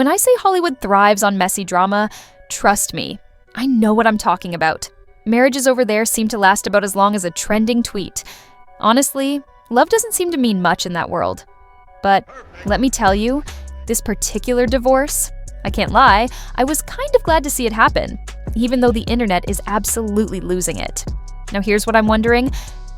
When I say Hollywood thrives on messy drama, trust me, I know what I'm talking about. Marriages over there seem to last about as long as a trending tweet. Honestly, love doesn't seem to mean much in that world. But let me tell you, this particular divorce, I can't lie, I was kind of glad to see it happen, even though the internet is absolutely losing it. Now here's what I'm wondering.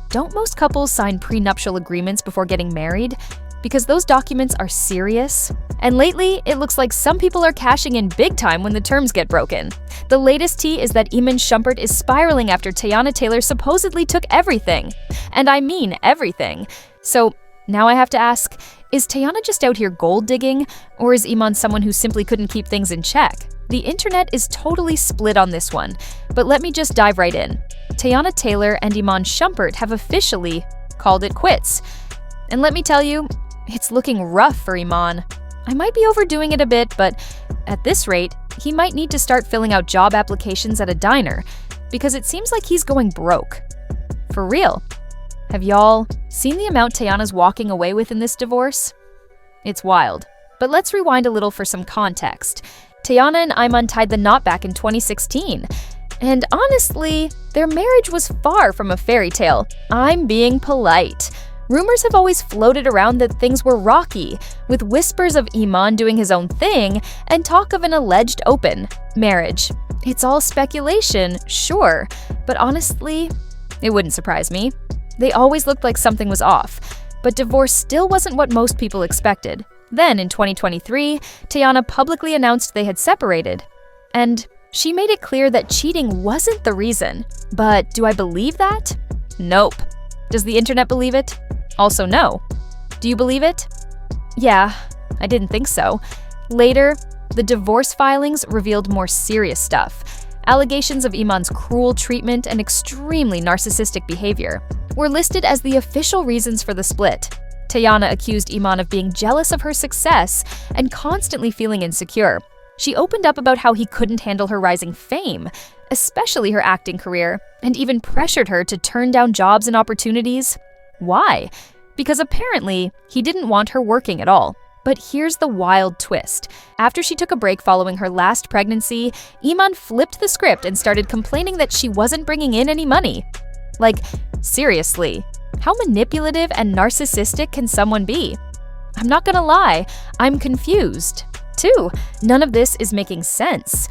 Don't most couples sign prenuptial agreements before getting married? Because those documents are serious. And lately, it looks like some people are cashing in big time when the terms get broken. The latest tea is that Iman Shumpert is spiraling after Teyana Taylor supposedly took everything. And I mean everything. So now I have to ask, is Teyana just out here gold digging? Or is Iman someone who simply couldn't keep things in check? The internet is totally split on this one. But let me just dive right in. Teyana Taylor and Iman Shumpert have officially called it quits. And let me tell you, it's looking rough for Iman. I might be overdoing it a bit, but at this rate, he might need to start filling out job applications at a diner, because it seems like he's going broke. For real. Have y'all seen the amount Teyana's walking away with in this divorce? It's wild. But let's rewind a little for some context. Teyana and Iman tied the knot back in 2016. And honestly, their marriage was far from a fairy tale. I'm being polite. Rumors have always floated around that things were rocky, with whispers of Iman doing his own thing and talk of an alleged open marriage. It's all speculation, sure, but honestly, it wouldn't surprise me. They always looked like something was off, but divorce still wasn't what most people expected. Then, in 2023, Teyana publicly announced they had separated. And she made it clear that cheating wasn't the reason. But do I believe that? Nope. Does the internet believe it? Also no. Do you believe it? Yeah, I didn't think so. Later, the divorce filings revealed more serious stuff. Allegations of Iman's cruel treatment and extremely narcissistic behavior were listed as the official reasons for the split. Teyana accused Iman of being jealous of her success and constantly feeling insecure. She opened up about how he couldn't handle her rising fame, especially her acting career, and even pressured her to turn down jobs and opportunities. Why? Because apparently, he didn't want her working at all. But here's the wild twist. After she took a break following her last pregnancy, Iman flipped the script and started complaining that she wasn't bringing in any money. Like, seriously, how manipulative and narcissistic can someone be? I'm not gonna lie, I'm confused. Too, none of this is making sense.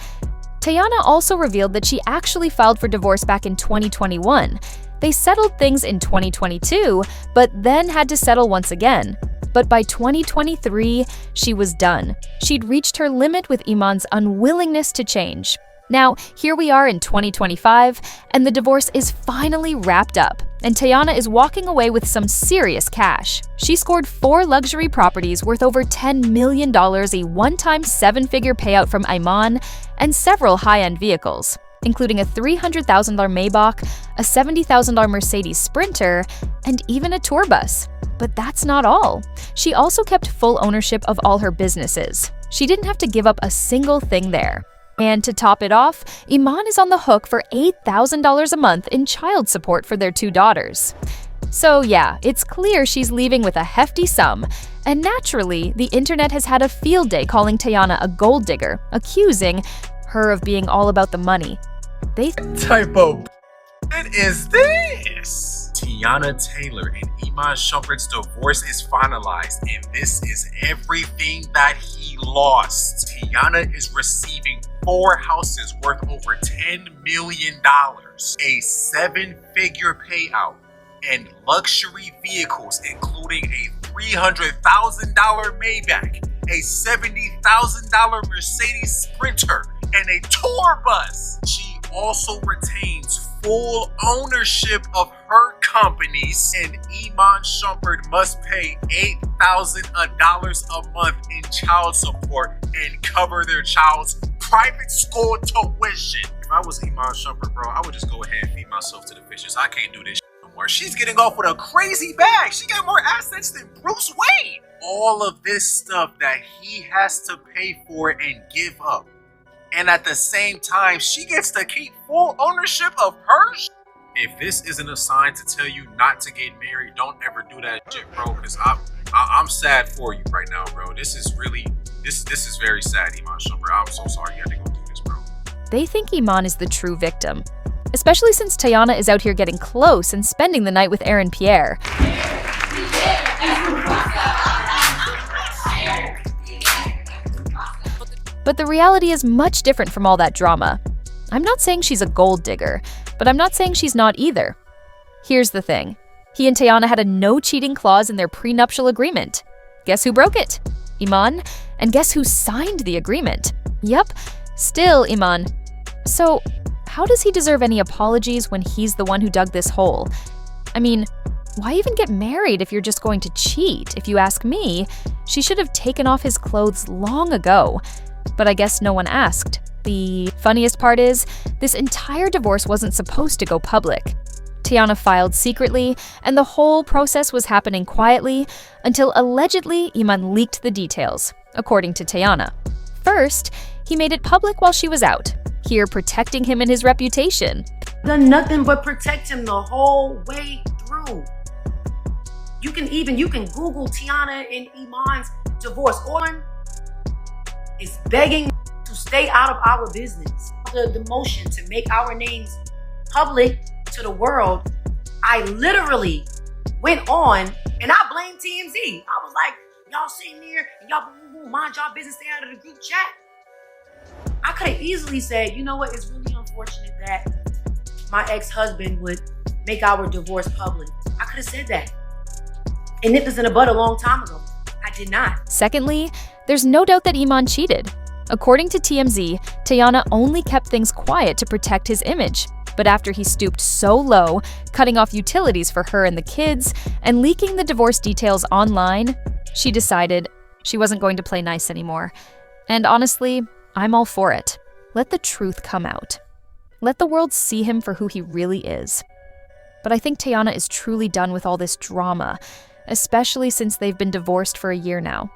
Teyana also revealed that she actually filed for divorce back in 2021. They settled things in 2022, but then had to settle once again. But by 2023, she was done. She'd reached her limit with Iman's unwillingness to change. Now, here we are in 2025, and the divorce is finally wrapped up, and Teyana is walking away with some serious cash. She scored 4 luxury properties worth over $10 million, a one-time 7-figure payout from Iman, and several high-end vehicles, including a $300,000 Maybach, a $70,000 Mercedes Sprinter, and even a tour bus. But that's not all. She also kept full ownership of all her businesses. She didn't have to give up a single thing there. And to top it off, Iman is on the hook for $8,000 a month in child support for their 2 daughters. So yeah, it's clear she's leaving with a hefty sum. And naturally, the internet has had a field day calling Teyana a gold digger, accusing her of being all about the money. Typo. What is this? Teyana Taylor and Iman Shumpert's divorce is finalized, and this is everything that he lost. Teyana is receiving 4 houses worth over $10 million, a 7-figure payout, and luxury vehicles including a $300,000 Maybach, a $70,000 Mercedes Sprinter, and a tour bus. She also retains full ownership of her companies, and Iman Shumpert must pay $8,000 a month in child support and cover their child's private school tuition. If I was Iman Shumpert, bro, I would just go ahead and feed myself to the fishes. I can't do this no more. She's getting off with a crazy bag. She got more assets than Bruce Wayne. All of this stuff that he has to pay for and give up. And at the same time, she gets to keep full ownership of hers. If this isn't a sign to tell you not to get married, don't ever do that shit, bro. Because I'm sad for you right now, bro. This is very sad, Iman Shumpert. I'm so sorry you had to go through this, bro. They think Iman is the true victim, especially since Teyana is out here getting close and spending the night with Aaron Pierre. But the reality is much different from all that drama. I'm not saying she's a gold digger, but I'm not saying she's not either. Here's the thing. He and Teyana had a no cheating clause in their prenuptial agreement. Guess who broke it? Iman. And guess who signed the agreement? Yup, still Iman. So, how does he deserve any apologies when he's the one who dug this hole? I mean, why even get married if you're just going to cheat? If you ask me, she should have taken off his clothes long ago. But I guess no one asked. The funniest part is, this entire divorce wasn't supposed to go public. Teyana filed secretly, and the whole process was happening quietly until allegedly Iman leaked the details, according to Teyana. First, he made it public while she was out, here protecting him and his reputation. Done nothing but protect him the whole way through. You can Google Teyana and Iman's divorce. Orlan is begging to stay out of our business. The motion to make our names public to the world, I literally went on and I blamed TMZ. I was like, y'all sitting there and y'all mind y'all business, stay out of the group chat. I could have easily said, you know what, it's really unfortunate that my ex-husband would make our divorce public. I could have said that. And nipped this in the bud a long time ago. I did not. Secondly, there's no doubt that Iman cheated. According to TMZ, Teyana only kept things quiet to protect his image. But after he stooped so low, cutting off utilities for her and the kids, and leaking the divorce details online, she decided she wasn't going to play nice anymore. And honestly, I'm all for it. Let the truth come out. Let the world see him for who he really is. But I think Teyana is truly done with all this drama, especially since they've been divorced for a year now.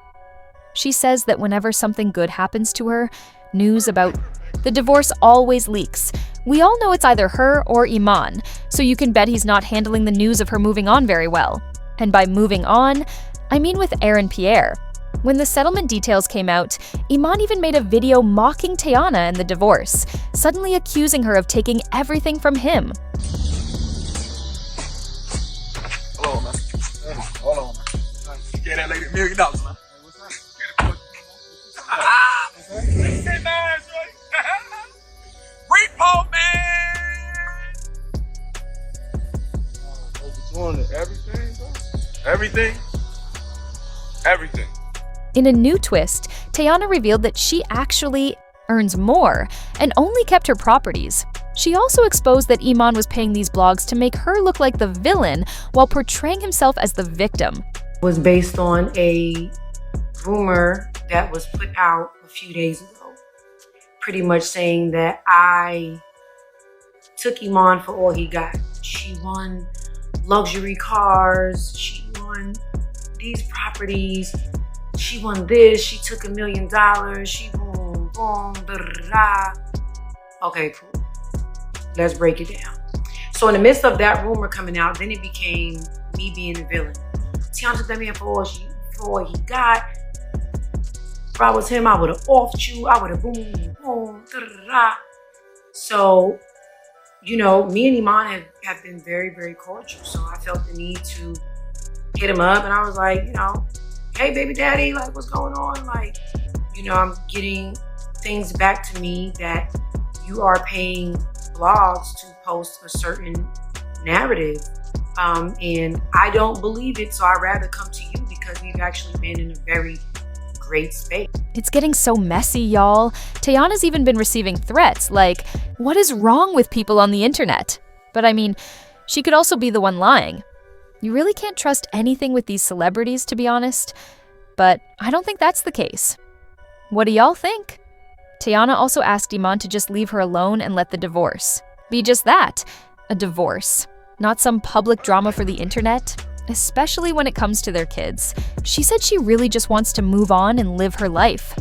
She says that whenever something good happens to her, news about the divorce always leaks. We all know it's either her or Iman, so you can bet he's not handling the news of her moving on very well. And by moving on, I mean with Aaron Pierre. When the settlement details came out, Iman even made a video mocking Teyana and the divorce, suddenly accusing her of taking everything from him. Hold on, man. Hold on, man. You gave that lady $1 million, man. Repo, man! Overdoing everything, bro? Everything. In a new twist, Teyana revealed that she actually earns more and only kept her properties. She also exposed that Iman was paying these blogs to make her look like the villain while portraying himself as the victim. It was based on a rumor that was put out a few days ago, pretty much saying that I took Iman for all he got. She won luxury cars, she won these properties, she won this, she took $1 million, she boom, boom, da da da. Okay, cool. Let's break it down. So in the midst of that rumor coming out, then it became me being the villain. Teyana took that man for all he got. If I was him, I would have offed you. I would have boom, boom, da da da. So, you know, me and Iman have been very, very cordial. So I felt the need to hit him up, and I was like, you know, hey, baby daddy, like, what's going on? Like, you know, I'm getting things back to me that you are paying blogs to post a certain narrative. And I don't believe it, so I'd rather come to you because we've actually been in a very great space. It's getting so messy, y'all. Teyana's even been receiving threats like, what is wrong with people on the internet? But I mean, she could also be the one lying. You really can't trust anything with these celebrities, to be honest. But I don't think that's the case. What do y'all think? Teyana also asked Iman to just leave her alone and let the divorce be just that, a divorce, not some public drama for the internet, especially when it comes to their kids. She said she really just wants to move on and live her life.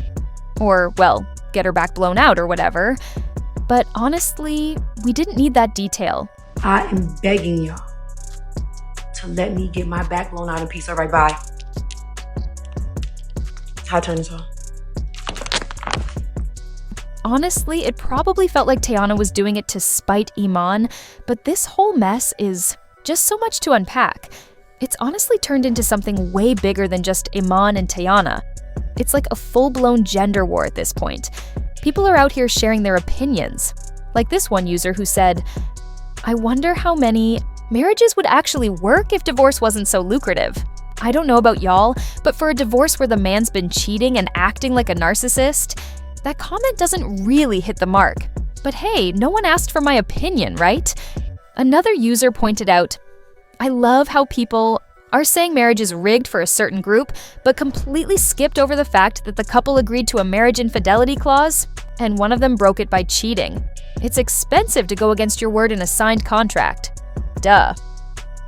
Or, well, get her back blown out or whatever. But honestly, we didn't need that detail. I am begging y'all to let me get my back blown out in peace. All right, bye. I'll turn this off. Honestly, it probably felt like Teyana was doing it to spite Iman, but this whole mess is just so much to unpack. It's honestly turned into something way bigger than just Iman and Teyana. It's like a full-blown gender war at this point. People are out here sharing their opinions. Like this one user who said, "I wonder how many marriages would actually work if divorce wasn't so lucrative. I don't know about y'all, but for a divorce where the man's been cheating and acting like a narcissist, that comment doesn't really hit the mark. But hey, no one asked for my opinion, right?" Another user pointed out, "I love how people are saying marriage is rigged for a certain group, but completely skipped over the fact that the couple agreed to a marriage infidelity clause, and one of them broke it by cheating. It's expensive to go against your word in a signed contract. Duh."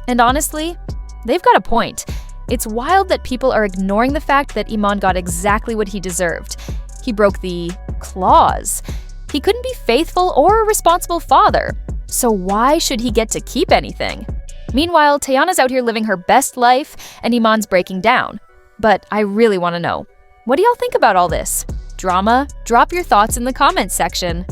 And honestly, they've got a point. It's wild that people are ignoring the fact that Iman got exactly what he deserved. He broke the clause. He couldn't be faithful or a responsible father. So why should he get to keep anything? Meanwhile, Teyana's out here living her best life and Iman's breaking down. But I really want to know, what do y'all think about all this? Drama? Drop your thoughts in the comments section.